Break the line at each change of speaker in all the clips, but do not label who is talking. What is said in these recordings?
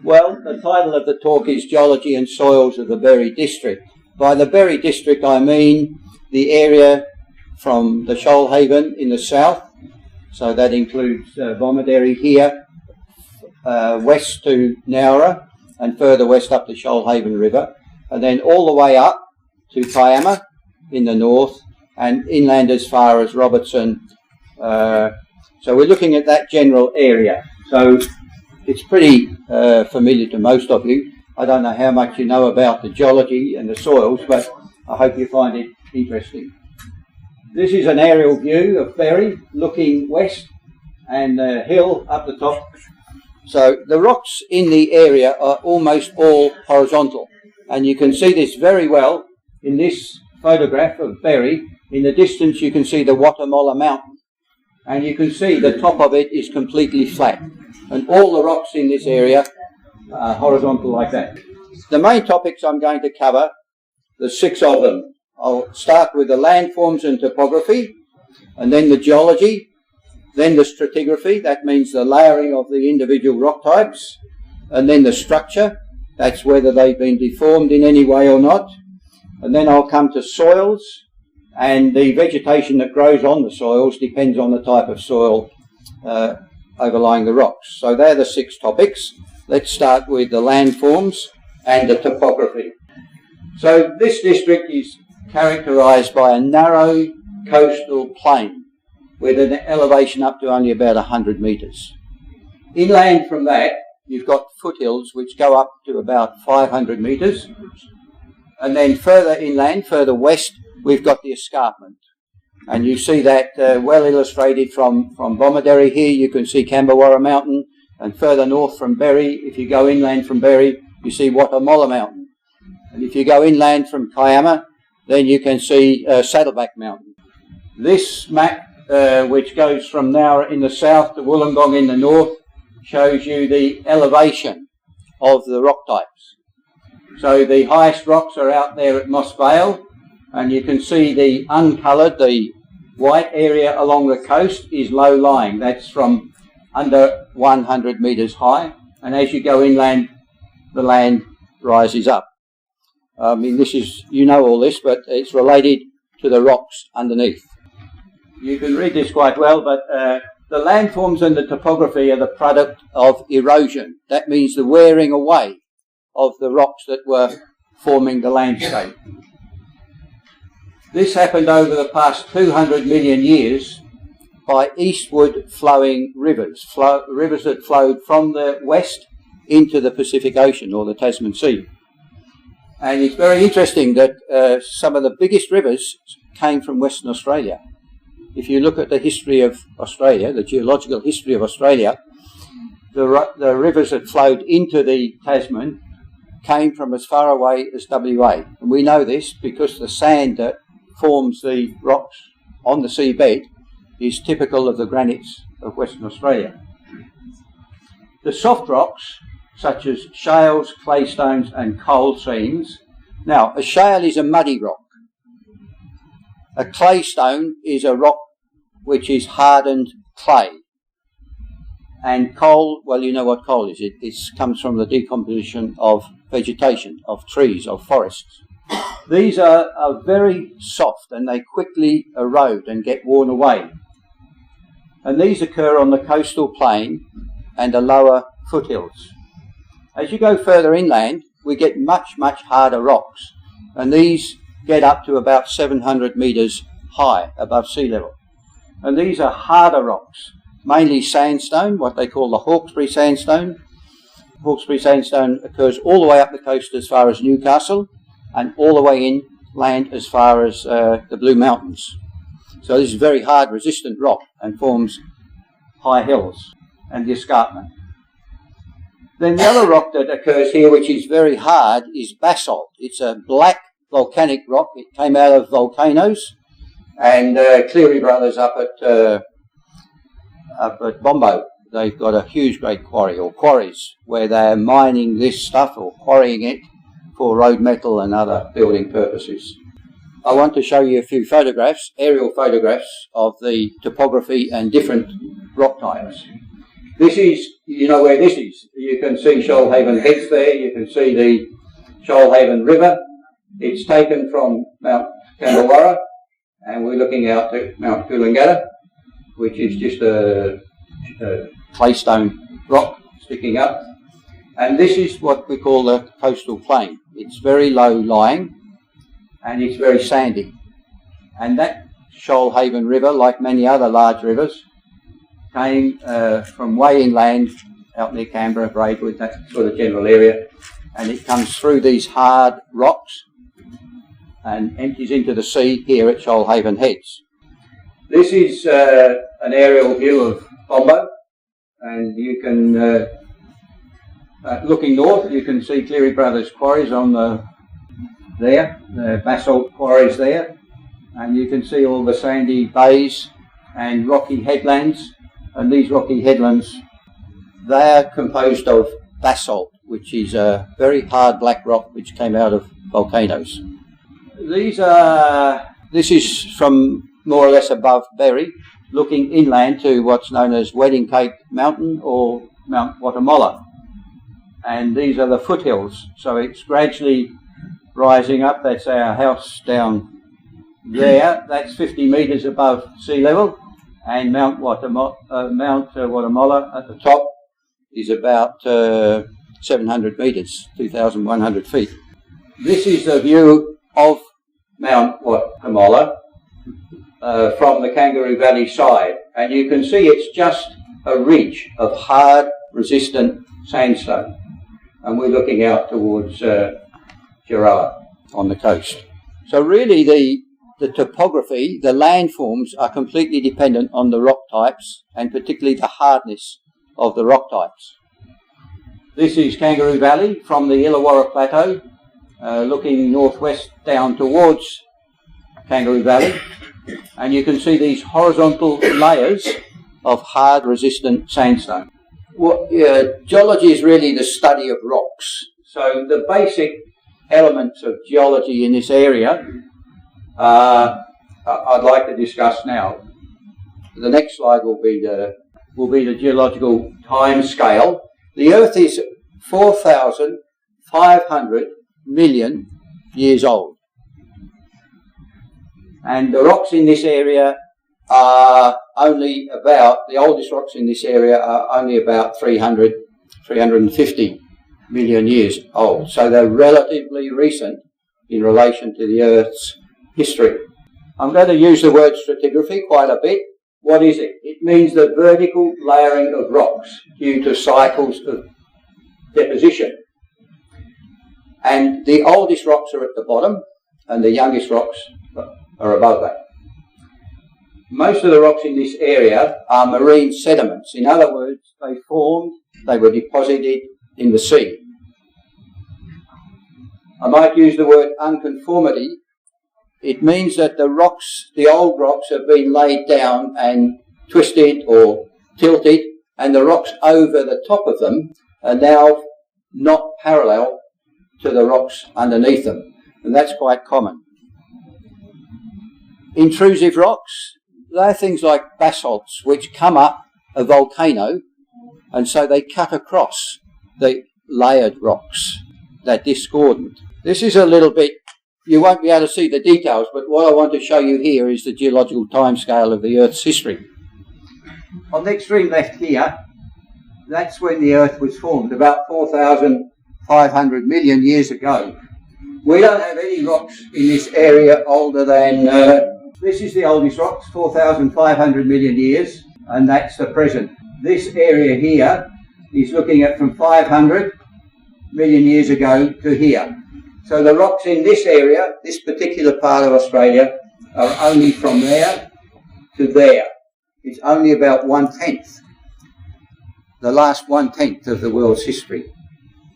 Well, the title of the talk is Geology and Soils of the Berry District. By the Berry District I mean the area from the Shoalhaven in the south, so that includes Bomaderry here, west to Nowra, and further west up the Shoalhaven River, and then all the way up to Kiama in the north, and inland as far as Robertson. So we're looking at that general area. So it's pretty familiar to most of you. I don't know how much you know about the geology and the soils, but I hope you find it interesting. This is an aerial view of Berry looking west and the hill up the top. So the rocks in the area are almost all horizontal, and you can see this very well in this photograph of Berry. In the distance you can see the Watamolla Mountain, and you can see the top of it is completely flat, and all the rocks in this area are horizontal like that. The main topics I'm going to cover, there's 6 of them. I'll start with the landforms and topography, and then the geology, then the stratigraphy, that means the layering of the individual rock types, and then the structure, that's whether they've been deformed in any way or not, and then I'll come to soils, and the vegetation that grows on the soils depends on the type of soil overlying the rocks. So they're the 6 topics. Let's start with the landforms and the topography. So this district is characterised by a narrow coastal plain with an elevation up to only about 100 metres. Inland from that, you've got foothills which go up to about 500 metres, and then further inland, further west, we've got the escarpment. And you see that well illustrated from Bomaderry here. You can see Cambawarra Mountain, and further north from Berry, if you go inland from Berry, you see Watamolla Mountain. And if you go inland from Kiama, then you can see Saddleback Mountain. This map, which goes from Nowra in the south to Wollongong in the north, shows you the elevation of the rock types. So the highest rocks are out there at Moss Vale, and you can see the uncoloured, the white area along the coast is low-lying. That's from under 100 metres high, and as you go inland, the land rises up. I mean, this is, you know all this, but it's related to the rocks underneath. You can read this quite well, but the landforms and the topography are the product of erosion. That means the wearing away of the rocks that were forming the landscape. This happened over the past 200 million years by eastward flowing rivers, rivers that flowed from the west into the Pacific Ocean or the Tasman Sea. And it's very interesting that some of the biggest rivers came from Western Australia. If you look at the history of Australia, the geological history of Australia, the rivers that flowed into the Tasman came from as far away as WA. And we know this because the sand that forms the rocks on the seabed is typical of the granites of Western Australia. The soft rocks, such as shales, claystones and coal seams. Now, a shale is a muddy rock. A claystone is a rock which is hardened clay. And coal, well, you know what coal is. It comes from the decomposition of vegetation, of trees, of forests. These are very soft and they quickly erode and get worn away. And these occur on the coastal plain and the lower foothills. As you go further inland, we get much, much harder rocks. And these get up to about 700 metres high above sea level. And these are harder rocks, mainly sandstone, what they call the Hawkesbury sandstone. Hawkesbury sandstone occurs all the way up the coast as far as Newcastle and all the way inland as far as the Blue Mountains. So this is very hard, resistant rock and forms high hills and the escarpment. Then the other rock that occurs here, which is very hard, is basalt. It's a black volcanic rock. It came out of volcanoes, and Cleary Brothers up at Bombo, they've got a huge great quarry, or quarries, where they're mining this stuff or quarrying it for road metal and other building purposes. I want to show you a few photographs, aerial photographs of the topography and different rock types. This is, you know where this is. You can see Shoalhaven Heads there, you can see the Shoalhaven River. It's taken from Mount Cambawarra, and we're looking out at Mount Coolangatta, which is just a claystone rock sticking up. And this is what we call the coastal plain. It's very low lying, and it's very sandy. And that Shoalhaven River, like many other large rivers, came from way inland, out near Canberra, Braidwood, that sort of general area, and it comes through these hard rocks and empties into the sea here at Shoalhaven Heads. This is an aerial view of Bombo, and you can, looking north, you can see Cleary Brothers quarries on the basalt quarries there, and you can see all the sandy bays and rocky headlands. And these rocky headlands, they are composed of basalt, which is a very hard black rock which came out of volcanoes. This is from more or less above Berry, looking inland to what's known as Wedding Cape Mountain or Mount Guatemala. And these are the foothills, so it's gradually rising up. That's our house down there. That's 50 metres above sea level. And Mount Guatemala at the top is about 700 metres, 2,100 feet. This is a view of Mount Guatemala from the Kangaroo Valley side, and you can see it's just a ridge of hard, resistant sandstone. And we're looking out towards Gerard on the coast. So really the topography, the landforms are completely dependent on the rock types, and particularly the hardness of the rock types. This is Kangaroo Valley from the Illawarra Plateau, looking northwest down towards Kangaroo Valley, and you can see these horizontal layers of hard resistant sandstone. Geology is really the study of rocks. So the basic elements of geology in this area I'd like to discuss now. The next slide will be the geological time scale. The Earth is 4,500 million years old, and the rocks in this area are only about, the oldest rocks in this area are only about 350 million years old. So they're relatively recent in relation to the Earth's history. I'm going to use the word stratigraphy quite a bit. What is it? It means the vertical layering of rocks due to cycles of deposition. And the oldest rocks are at the bottom, and the youngest rocks are above that. Most of the rocks in this area are marine sediments. In other words, they were deposited in the sea. I might use the word unconformity. It means that the rocks, the old rocks, have been laid down and twisted or tilted, and the rocks over the top of them are now not parallel to the rocks underneath them, and that's quite common. Intrusive rocks, they're things like basalts which come up a volcano, and so they cut across the layered rocks. They're discordant. This is a little bit, you won't be able to see the details, but what I want to show you here is the geological timescale of the Earth's history. On the extreme left here, that's when the Earth was formed, about 4,500 million years ago. We don't have any rocks in this area older than, this is the oldest rocks, 4,500 million years, and that's the present. This area here is looking at from 500 million years ago to here. So the rocks in this area, this particular part of Australia, are only from there to there. It's only about 1/10, the last 1/10 of the world's history.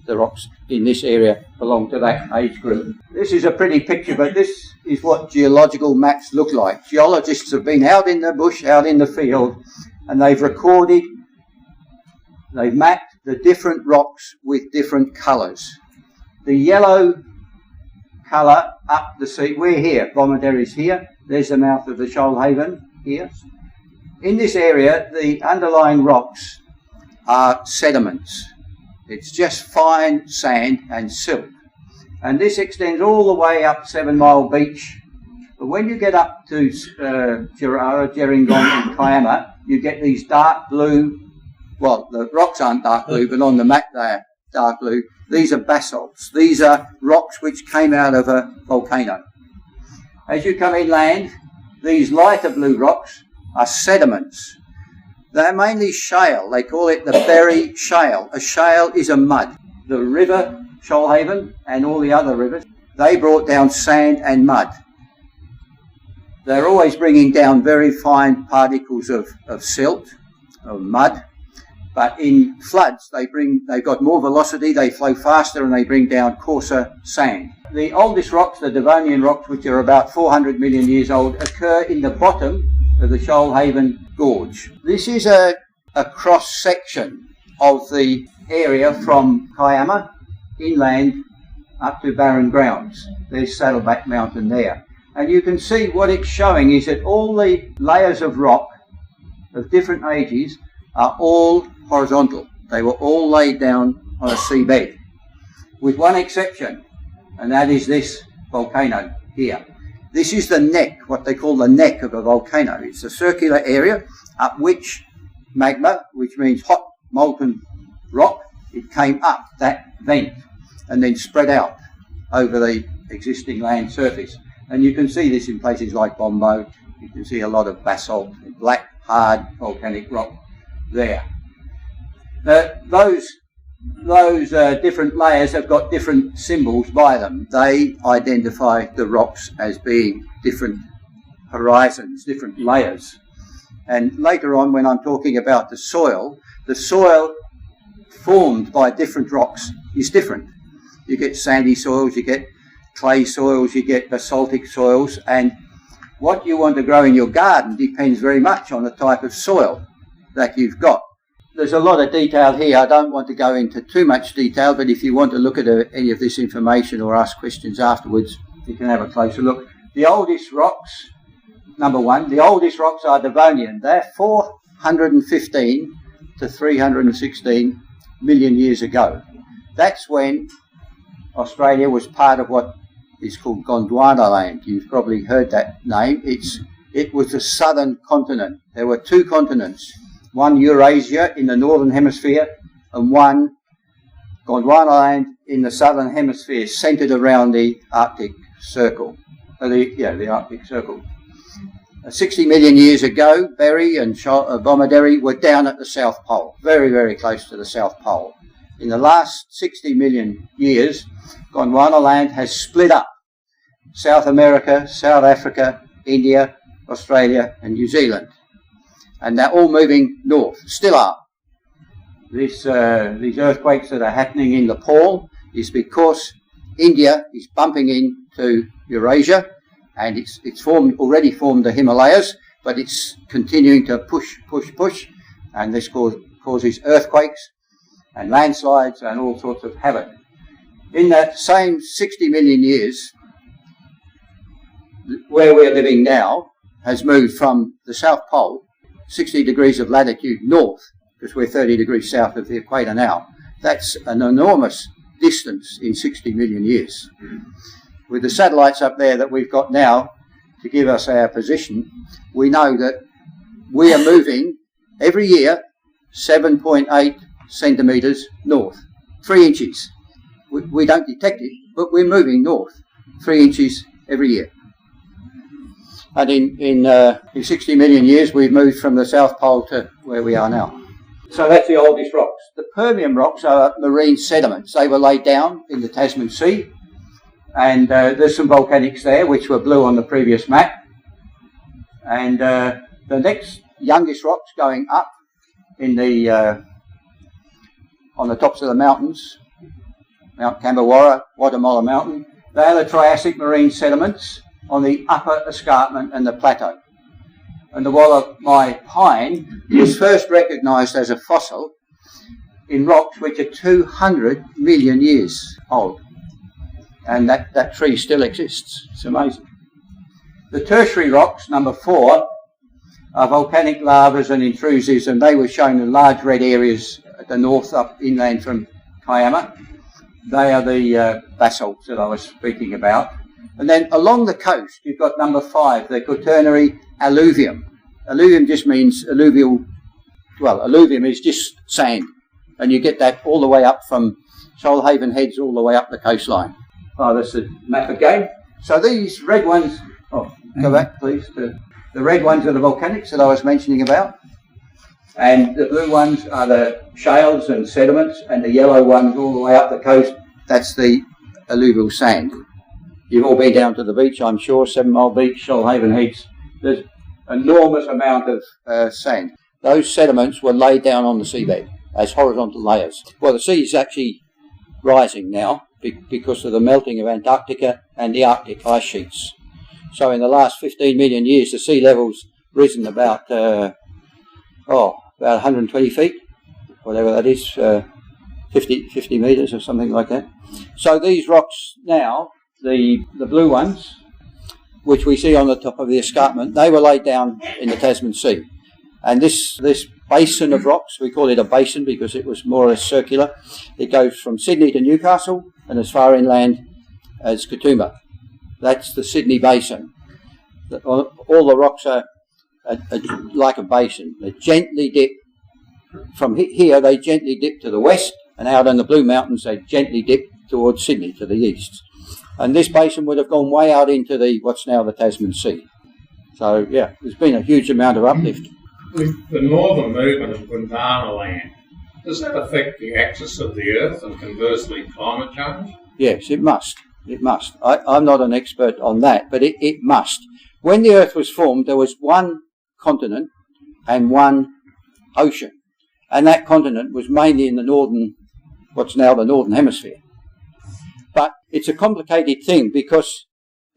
The rocks in this area belong to that age group. This is a pretty picture, but this is what geological maps look like. Geologists have been out in the bush, out in the field, and they've recorded, they've mapped the different rocks with different colours. The yellow colour up the sea, we're here, Bomaderry's here, there's the mouth of the Shoalhaven here. In this area, the underlying rocks are sediments. It's just fine sand and silt. And this extends all the way up 7 Mile Beach. But when you get up to Gerringong and Kiama, you get these dark blue, well, the rocks aren't dark blue, but on the map they're dark blue. These are basalts. These are rocks which came out of a volcano. As you come inland, these lighter blue rocks are sediments. They're mainly shale. They call it the Berry Shale. A shale is a mud. The river Shoalhaven and all the other rivers, they brought down sand and mud. They're always bringing down very fine particles of silt, of mud, but in floods they've got more velocity, they flow faster and they bring down coarser sand. The oldest rocks, the Devonian rocks, which are about 400 million years old, occur in the bottom of the Shoalhaven Gorge. This is a cross-section of the area from Kiama inland up to barren grounds. There's Saddleback Mountain there. And you can see what it's showing is that all the layers of rock of different ages are all horizontal. They were all laid down on a seabed, with one exception, and that is this volcano here. This is the neck, what they call the neck of a volcano. It's a circular area up which magma, which means hot molten rock, it came up that vent and then spread out over the existing land surface. And you can see this in places like Bombo. You can see a lot of basalt, black, hard volcanic rock there. Those different layers have got different symbols by them. They identify the rocks as being different horizons, different layers. And later on, when I'm talking about the soil formed by different rocks is different. You get sandy soils, you get clay soils, you get basaltic soils, and what you want to grow in your garden depends very much on the type of soil that you've got. There's a lot of detail here. I don't want to go into too much detail, but if you want to look at any of this information or ask questions afterwards, you can have a closer look. The oldest rocks, number one, the oldest rocks are Devonian. They're 415 to 316 million years ago. That's when Australia was part of what is called Gondwana land. You've probably heard that name. It was the southern continent. There were two continents, one Eurasia in the northern hemisphere and one Gondwana land in the southern hemisphere, centred around the Arctic Circle. The Arctic Circle. 60 million years ago, Berry and Bomaderry were down at the South Pole, very, very close to the South Pole. In the last 60 million years, Gondwana land has split up. South America, South Africa, India, Australia and New Zealand. And they're all moving north, still are. These earthquakes that are happening in Nepal is because India is bumping into Eurasia, and it's already formed the Himalayas, but it's continuing to push, and this causes earthquakes and landslides and all sorts of havoc. In that same 60 million years, where we're living now has moved from the South Pole 60 degrees of latitude north, because we're 30 degrees south of the equator now. That's an enormous distance in 60 million years. With the satellites up there that we've got now to give us our position, we know that we are moving every year 7.8 centimetres north, 3 inches. We don't detect it, but we're moving north 3 inches every year. And in 60 million years, we've moved from the South Pole to where we are now. So that's the oldest rocks. The Permian rocks are marine sediments. They were laid down in the Tasman Sea, and there's some volcanics there, which were blue on the previous map. And the next youngest rocks going up in the on the tops of the mountains, Mount Cambawarra, Guatemala Mountain, they are the Triassic marine sediments on the upper escarpment and the plateau. And the Wallamai pine was first recognised as a fossil in rocks which are 200 million years old. And that tree still exists. It's amazing. The tertiary rocks, number 4, are volcanic lavas and intrusives, and they were shown in large red areas the north up inland from Kiama. They are the basalts that I was speaking about. And then along the coast, you've got number 5, the Quaternary alluvium. Alluvium just means alluvial, well, alluvium is just sand. And you get that all the way up from Shoalhaven Heads all the way up the coastline. Oh, that's the map again. So these red ones, oh, go back please. The red ones are the volcanics that I was mentioning about. And the blue ones are the shales and sediments, and the yellow ones all the way up the coast, that's the alluvial sand. You've all been down to the beach, I'm sure, 7 Mile Beach, Shoalhaven Heads. There's an enormous amount of sand. Those sediments were laid down on the seabed as horizontal layers. Well, the sea is actually rising now because of the melting of Antarctica and the Arctic ice sheets. So in the last 15 million years, the sea level's risen about 120 feet, whatever that is, 50 metres or something like that. So these rocks now, the blue ones, which we see on the top of the escarpment, they were laid down in the Tasman Sea. And this basin of rocks, we call it a basin because it was more or less circular. It goes from Sydney to Newcastle and as far inland as Katoomba. That's the Sydney Basin. All the rocks are like a basin. They gently dip. From here, they gently dip to the west, and out in the Blue Mountains, they gently dip towards Sydney to the east. And this basin would have gone way out into what's now the Tasman Sea. So, yeah, there's been a huge amount of uplift.
With the northern movement of Gondwana land, does that affect the axis of the Earth and conversely climate change?
Yes, it must. It must. I'm not an expert on that, but it must. When the Earth was formed, there was one continent and one ocean. And that continent was mainly in the northern, what's now the northern hemisphere. But it's a complicated thing because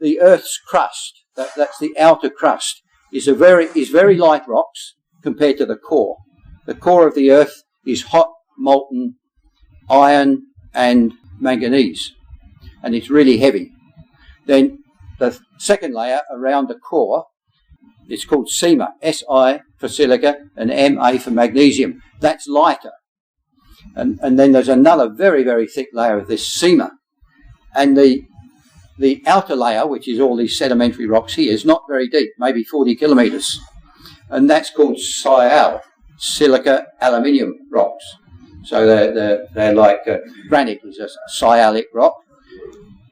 the Earth's crust, that's the outer crust, is very light rocks compared to the core. The core of the Earth is hot, molten iron and manganese, and it's really heavy. Then the second layer around the core, it's called SiMa, Si for silica and Ma for magnesium. That's lighter. And then there's another very, very thick layer of this SiMa. And the outer layer, which is all these sedimentary rocks here, is not very deep, maybe 40 kilometres. And that's called Sial, silica aluminium rocks. So they're like granite is a sialic rock.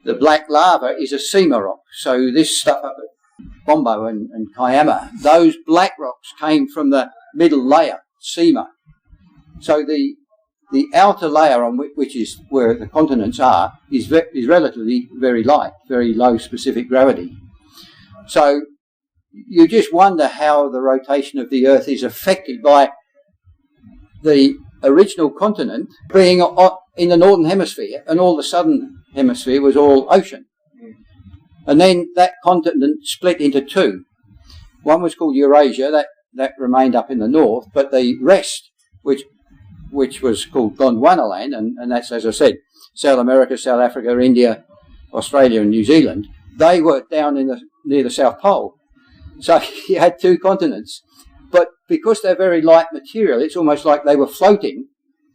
The black lava is a SiMa rock. So this stuff up at Bombo and Kiama, those black rocks came from the middle layer, SiMa. So the outer layer on which is where the continents are is relatively very light, very low specific gravity. So you just wonder how the rotation of the Earth is affected by the original continent being in the northern hemisphere, and all the southern hemisphere was all ocean. And then that continent split into two. One was called Eurasia, that remained up in the north, but the rest, which was called Gondwana land, and that's, as I said, South America, South Africa, India, Australia and New Zealand, they were down near the South Pole. So you had two continents. But because they're very light material, it's almost like they were floating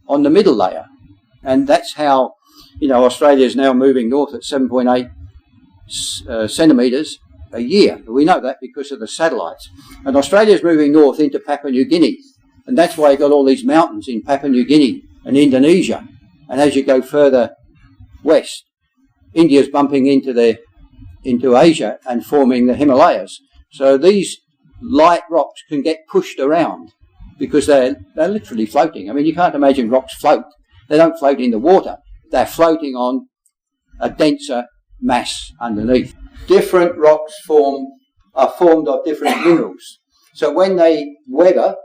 on the middle layer. And that's how, Australia is now moving north at 7.8 centimetres a year. We know that because of the satellites. And Australia is moving north into Papua New Guinea. And that's why you've got all these mountains in Papua New Guinea and Indonesia. And as you go further west, India's bumping into Asia and forming the Himalayas. So these light rocks can get pushed around because they're literally floating. I mean, you can't imagine rocks float. They don't float in the water. They're floating on a denser mass underneath. Different rocks are formed of different minerals. So when they weather,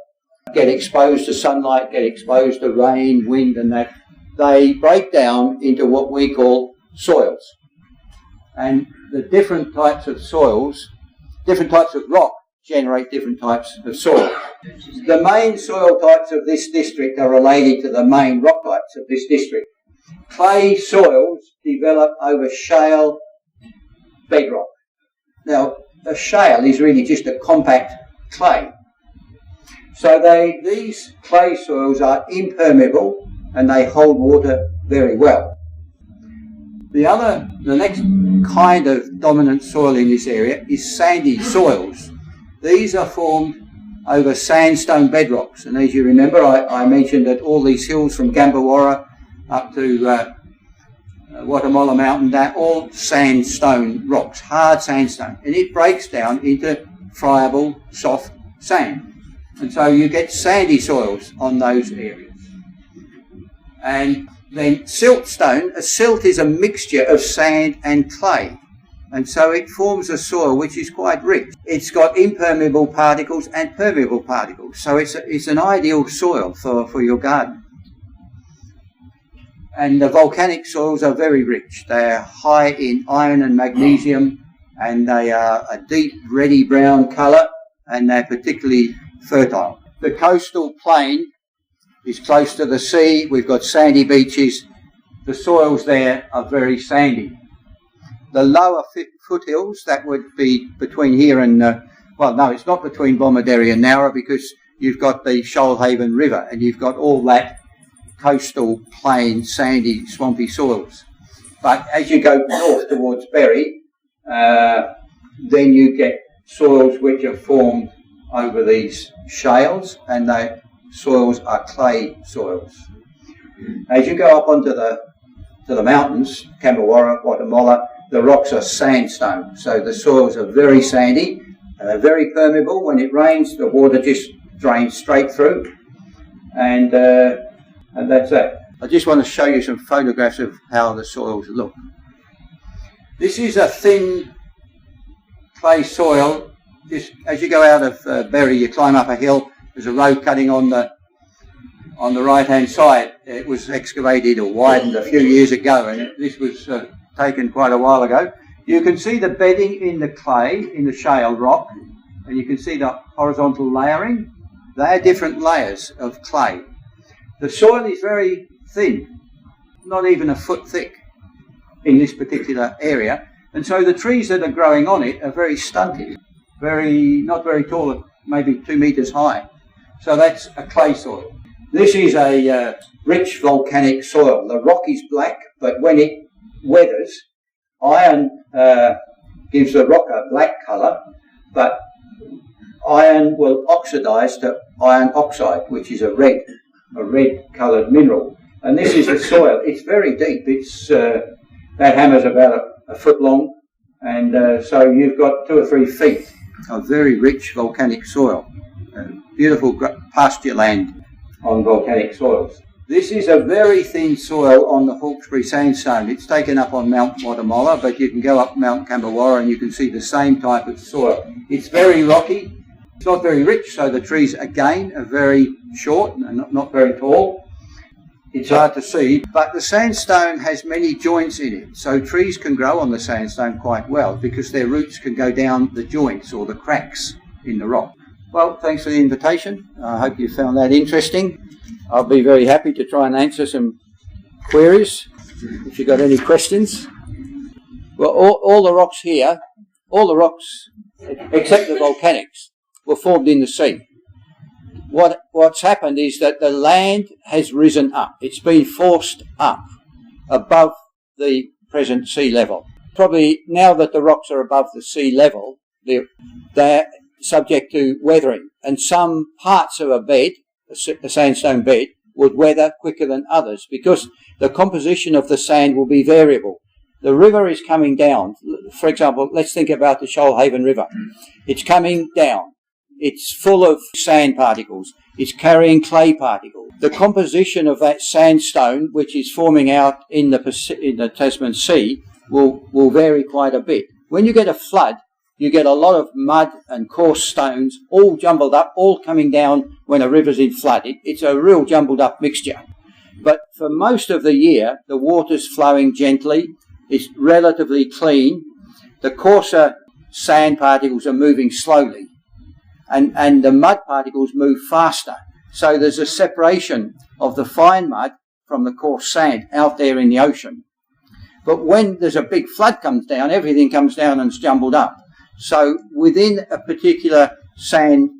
get exposed to sunlight, get exposed to rain, wind and that, they break down into what we call soils. And the different types of soils, different types of rock generate different types of soil. The main soil types of this district are related to the main rock types of this district. Clay soils develop over shale bedrock. Now, a shale is really just a compact clay. So these clay soils are impermeable and they hold water very well. The next kind of dominant soil in this area is sandy soils. These are formed over sandstone bedrocks, and as you remember, I mentioned that all these hills from Gambawarra up to Guatemala Mountain, they're all sandstone rocks, hard sandstone, and it breaks down into friable, soft sand. And so you get sandy soils on those areas. And then siltstone, a silt is a mixture of sand and clay. And so it forms a soil which is quite rich. It's got impermeable particles and permeable particles. So it's an ideal soil for your garden. And the volcanic soils are very rich. They are high in iron and magnesium, and they are a deep reddy brown colour, and they're particularly fertile. The coastal plain is close to the sea. We've got sandy beaches. The soils there are very sandy. The lower foothills, that would be between here and, well, no, it's not between Bomaderry and Nowra, because you've got the Shoalhaven River and you've got all that coastal plain, sandy, swampy soils. But as you go north towards Berry, then you get soils which are formed over these shales, and the soils are clay soils. As you go up onto the mountains, Cambawarra, Guatemala, the rocks are sandstone, so the soils are very sandy and they're very permeable. When it rains, the water just drains straight through, and that's that. I just want to show you some photographs of how the soils look. This is a thin clay soil. Just as you go out of Berry, you climb up a hill. There's a road cutting on the right hand side. It was excavated or widened a few years ago, and this was taken quite a while ago. You can see the bedding in the clay, in the shale rock, and you can see the horizontal layering. They are different layers of clay. The soil is very thin, not even a foot thick in this particular area, and so the trees that are growing on it are very stunted, not very tall, maybe 2 metres high. So that's a clay soil. This is a rich volcanic soil. The rock is black, but when it weathers, iron gives the rock a black colour, but iron will oxidise to iron oxide, which is a red coloured mineral. And this is the soil. It's very deep. It's that hammer's about a foot long, and so you've got 2 or 3 feet of very rich volcanic soil. Beautiful pasture land on volcanic soils. This is a very thin soil on the Hawkesbury sandstone. It's taken up on Mount Guatemala, but you can go up Mount Cambawarra and you can see the same type of soil. It's very rocky. It's not very rich, so the trees again are very short and not very tall. It's hard to see, but the sandstone has many joints in it, so trees can grow on the sandstone quite well because their roots can go down the joints or the cracks in the rock. Well, thanks for the invitation. I hope you found that interesting. I'll be very happy to try and answer some queries if you've got any questions. Well, all the rocks here, all the rocks except the volcanics, were formed in the sea. What's happened is that the land has risen up. It's been forced up above the present sea level. Probably now that the rocks are above the sea level, they're subject to weathering, and some parts of a bed, a sandstone bed, would weather quicker than others because the composition of the sand will be variable. The river is coming down. For example, let's think about the Shoalhaven River. It's coming down. It's full of sand particles. It's carrying clay particles. The composition of that sandstone, which is forming out in the Tasman Sea, will vary quite a bit. When you get a flood, you get a lot of mud and coarse stones, all jumbled up, all coming down when a river's in flood. It's a real jumbled up mixture. But for most of the year, the water's flowing gently. It's relatively clean. The coarser sand particles are moving slowly, and the mud particles move faster. So there's a separation of the fine mud from the coarse sand out there in the ocean. But when there's a big flood comes down, everything comes down and it's jumbled up. So within a particular sand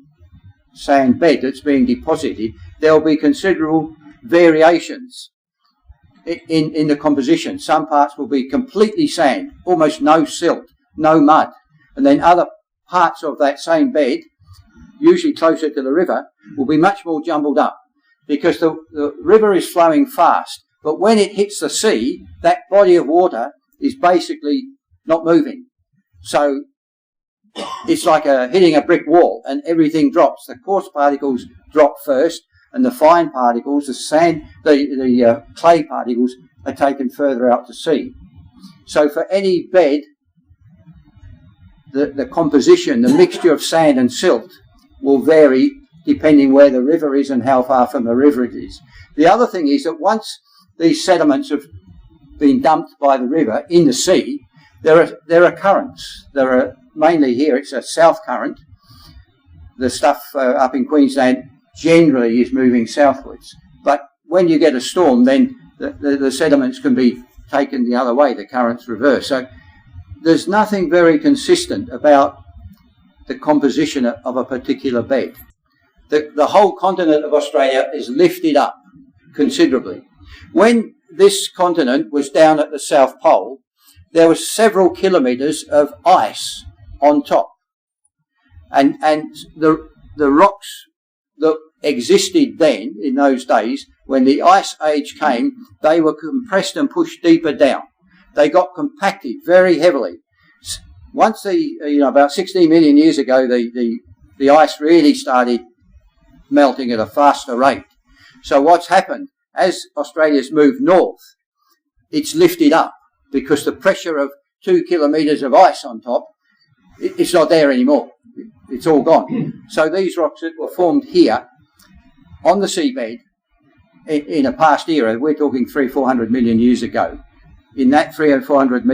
sand bed that's being deposited, there will be considerable variations in the composition. Some parts will be completely sand, almost no silt, no mud. And then other parts of that same bed, usually closer to the river, will be much more jumbled up, because the river is flowing fast. But when it hits the sea, that body of water is basically not moving. So it's like hitting a brick wall, and everything drops. The coarse particles drop first, and the fine particles, the sand, the clay particles, are taken further out to sea. So for any bed, the composition, the mixture of sand and silt will vary depending where the river is and how far from the river it is. The other thing is that once these sediments have been dumped by the river in the sea, there are currents. There are, mainly here, it's a south current. The stuff up in Queensland generally is moving southwards. But when you get a storm, then the sediments can be taken the other way, the currents reverse. So there's nothing very consistent about the composition of a particular bed. The whole continent of Australia is lifted up considerably. When this continent was down at the South Pole, there were several kilometres of ice on top. And the rocks that existed then, in those days, when the ice age came, they were compressed and pushed deeper down. They got compacted very heavily. Once about 16 million years ago, the ice really started melting at a faster rate. So what's happened, as Australia's moved north, it's lifted up, because the pressure of 2 kilometres of ice on top, it's not there anymore. It's all gone. So these rocks that were formed here on the seabed in a past era, we're talking 300-400 million years ago. In that 300-400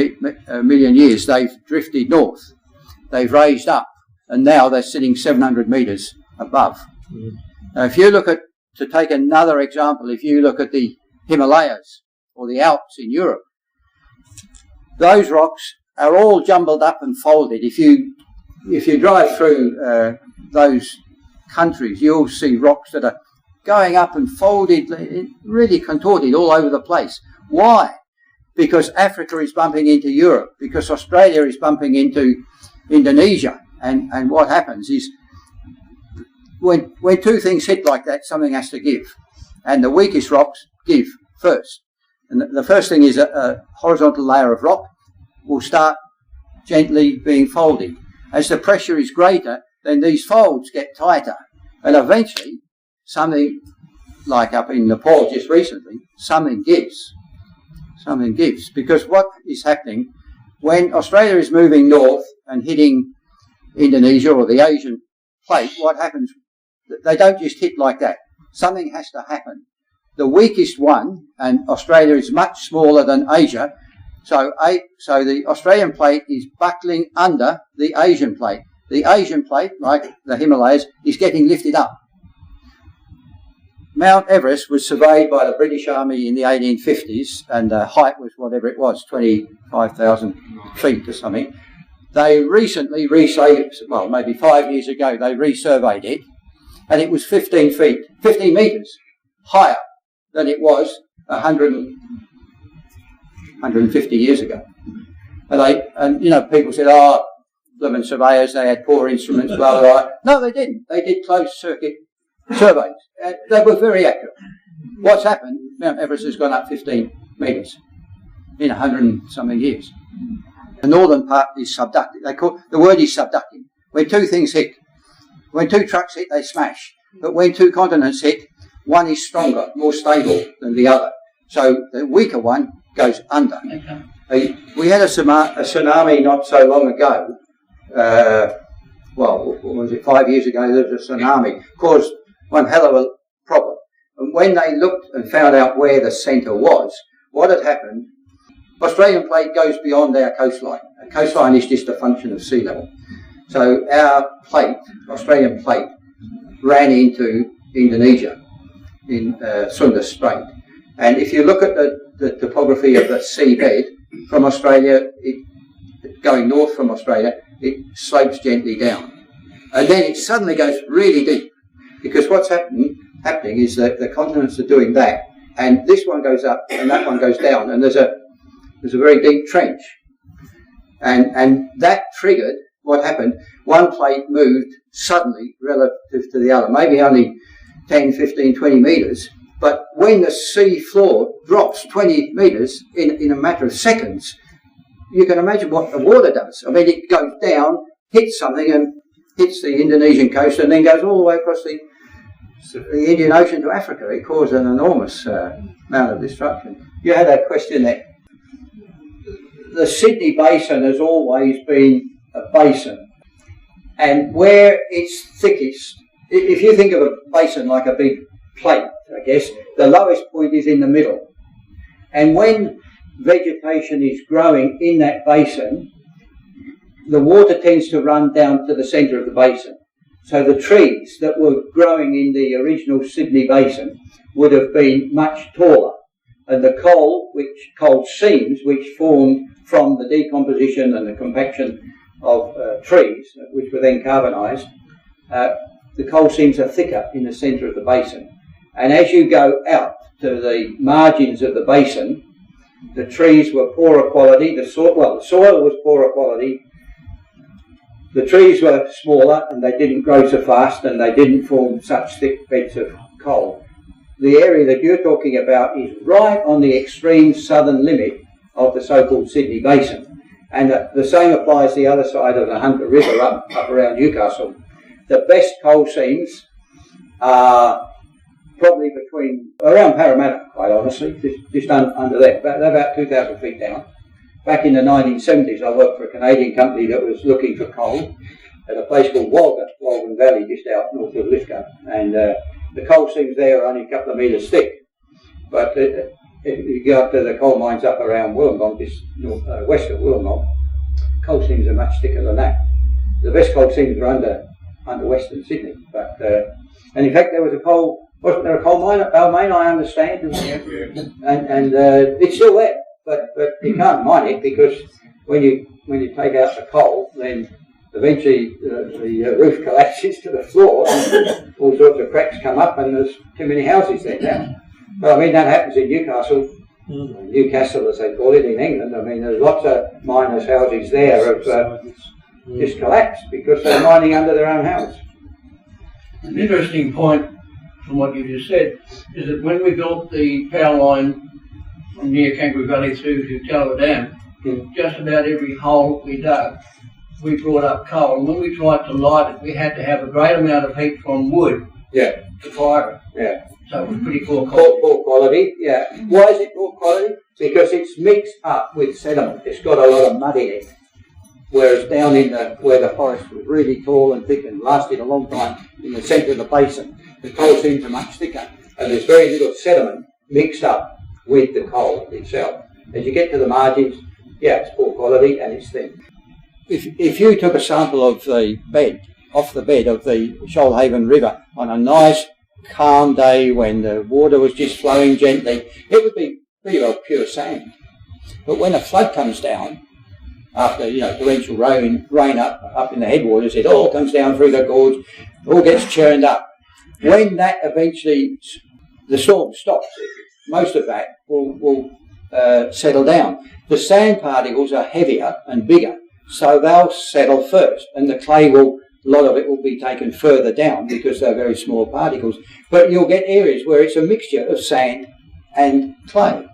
million years, they've drifted north. They've raised up, and now they're sitting 700 metres above. Now, if you look at, to take another example, if you look at the Himalayas or the Alps in Europe, those rocks are all jumbled up and folded. If you drive through those countries, you'll see rocks that are going up and folded, really contorted all over the place. Why? Because Africa is bumping into Europe, because Australia is bumping into Indonesia. And what happens is, when two things hit like that, something has to give. And the weakest rocks give first. And the first thing is a horizontal layer of rock will start gently being folded. As the pressure is greater, then these folds get tighter. And eventually, something like up in Nepal just recently, something gives. Something gives. Because what is happening, when Australia is moving north and hitting Indonesia or the Asian plate, what happens, they don't just hit like that. Something has to happen. The weakest one, and Australia is much smaller than Asia, so the Australian plate is buckling under the Asian plate. The Asian plate, like the Himalayas, is getting lifted up. Mount Everest was surveyed by the British Army in the 1850s, and the height was whatever it was, 25,000 feet or something. They recently maybe 5 years ago, they resurveyed it, and it was 15 metres higher than it was 150 years ago. And people said, blooming surveyors, they had poor instruments, blah, blah, blah. No, they didn't. They did closed circuit surveys. They were very accurate. What's happened, Mount Everest has gone up 15 metres in 100 and something years. The northern part is subducting. The word is subducting. When two things hit, when two trucks hit, they smash. But when two continents hit, one is stronger, more stable than the other. So the weaker one goes under. We had a tsunami not so long ago. What was it, 5 years ago? There was a tsunami. Caused one hell of a problem. And when they looked and found out where the centre was, what had happened, Australian plate goes beyond our coastline. A coastline is just a function of sea level. So our plate, Australian plate, ran into Indonesia in Sunda Strait. And if you look at the topography of the seabed from Australia, going north from Australia, it slopes gently down. And then it suddenly goes really deep. Because what's happening is that the continents are doing that, and this one goes up and that one goes down, and there's a very deep trench. And that triggered what happened. One plate moved suddenly relative to the other, maybe only 10, 15, 20 metres. But when the sea floor drops 20 metres in a matter of seconds, you can imagine what the water does. I mean, it goes down, hits something, and hits the Indonesian coast, and then goes all the way across the Indian Ocean to Africa. It caused an enormous amount of destruction. You had a question there. The Sydney Basin has always been a basin, and where it's thickest, if you think of a basin like a big plate, I guess, the lowest point is in the middle. And when vegetation is growing in that basin, the water tends to run down to the centre of the basin. So the trees that were growing in the original Sydney Basin would have been much taller. And the coal seams, which formed from the decomposition and the compaction of trees, which were then carbonised, the coal seams are thicker in the centre of the basin. And as you go out to the margins of the basin, the trees were poorer quality, the soil was poorer quality, the trees were smaller and they didn't grow so fast and they didn't form such thick beds of coal. The area that you're talking about is right on the extreme southern limit of the so-called Sydney Basin. And the same applies the other side of the Hunter River up around Newcastle. The best coal seams are probably around Parramatta, quite honestly, just under there. They're about 2,000 feet down. Back in the 1970s, I worked for a Canadian company that was looking for coal at a place called Walgan Valley, just out north of Lithgow. And the coal seams there are only a couple of metres thick. But if you go up to the coal mines up around Wollongong, just west of Wollongong, coal seams are much thicker than that. The best coal seams are under Western Sydney. But and in fact, wasn't there a coal mine at Balmain, I understand? And it's still there. But you can't mine it because when you take out the coal, then eventually the roof collapses to the floor and all sorts of cracks come up and there's too many houses there now. Well, I mean, that happens in Newcastle, Newcastle as they call it in England. I mean, there's lots of miners' houses there have just collapsed because they're mining under their own house.
An interesting point from what you just said is that when we built the power line from near Kangaroo Valley through to Tallowa Dam, just about every hole we dug, we brought up coal. And when we tried to light it, we had to have a great amount of heat from wood to fire it.
Yeah.
So it was pretty poor quality.
Poor quality, yeah. Why is it poor quality? Because it's mixed up with sediment. It's got a lot of mud in it. Whereas down in where the forest was really tall and thick and lasted a long time in the centre of the basin, the coal seams are much thicker. And there's very little sediment mixed up with the coal itself. As you get to the margins, it's poor quality and it's thin. If you took a sample of the bed, off the bed of the Shoalhaven River on a nice calm day when the water was just flowing gently, it would be pretty well pure sand. But when a flood comes down, after torrential rain up in the headwaters, it all comes down through the gorge, all gets churned up. When that eventually, the storm stops, most of that will settle down. The sand particles are heavier and bigger, so they'll settle first, and the clay a lot of it will be taken further down because they're very small particles. But you'll get areas where it's a mixture of sand and clay.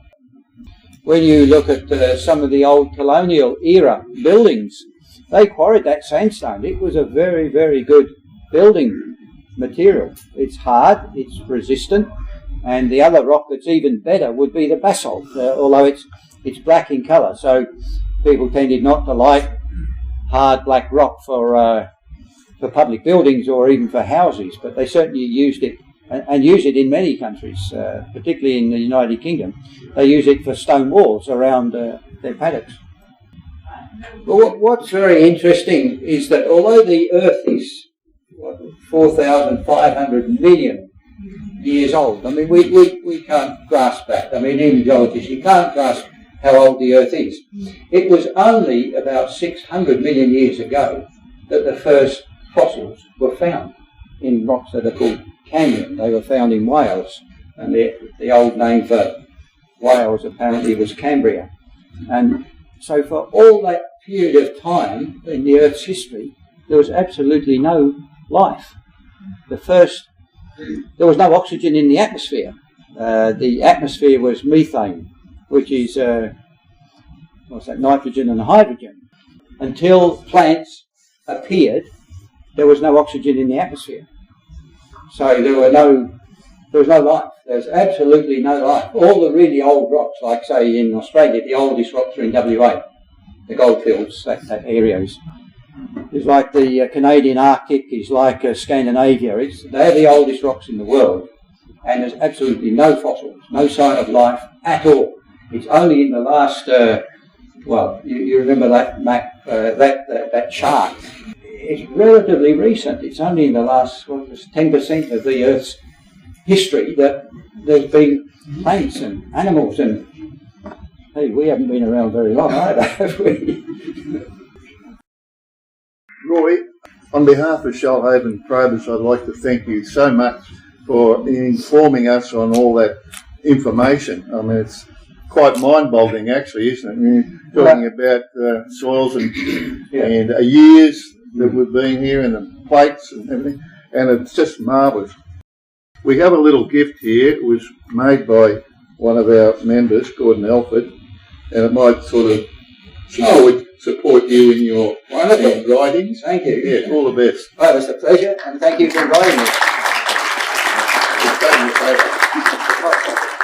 When you look at some of the old colonial era buildings, they quarried that sandstone. It was a very, very good building material. It's hard, it's resistant, and the other rock that's even better would be the basalt, although it's black in colour. So people tended not to like hard black rock for public buildings or even for houses, but they certainly used it and use it in many countries, particularly in the United Kingdom. They use it for stone walls around their paddocks. But what's very interesting is that although the Earth is 4,500 million years old, I mean, we can't grasp that. I mean, even geologists, you can't grasp how old the Earth is. It was only about 600 million years ago that the first fossils were found. in rocks that are called Cambrian. They were found in Wales, and the old name for Wales apparently was Cambria. And so for all that period of time in the Earth's history, there was absolutely no life. There was no oxygen in the atmosphere. The atmosphere was methane, which is nitrogen and hydrogen. Until plants appeared, there was no oxygen in the atmosphere. So there was no life. There was absolutely no life. All the really old rocks, like say in Australia, the oldest rocks are in WA, the goldfields, that area is like the Canadian Arctic, is like Scandinavia. They're the oldest rocks in the world, and there's absolutely no fossils, no sign of life at all. It's only in the last, you remember that map, that chart. It's relatively recent. It's only in the last 10% of the Earth's history that there's been plants and animals, and hey, we haven't been around very long either, have we?
Roy, on behalf of Shoalhaven Probus, I'd like to thank you so much for informing us on all that information. I mean, it's quite mind-boggling, actually, isn't it? You're talking about soils and years that we've been here, and the plates and everything, and it's just marvellous. We have a little gift here. It was made by one of our members, Gordon Elford, and it might sort of support you in your writings.
Thank you.
Yeah, all the best.
Oh, it's a pleasure, and thank you for inviting me.
It's a pleasure.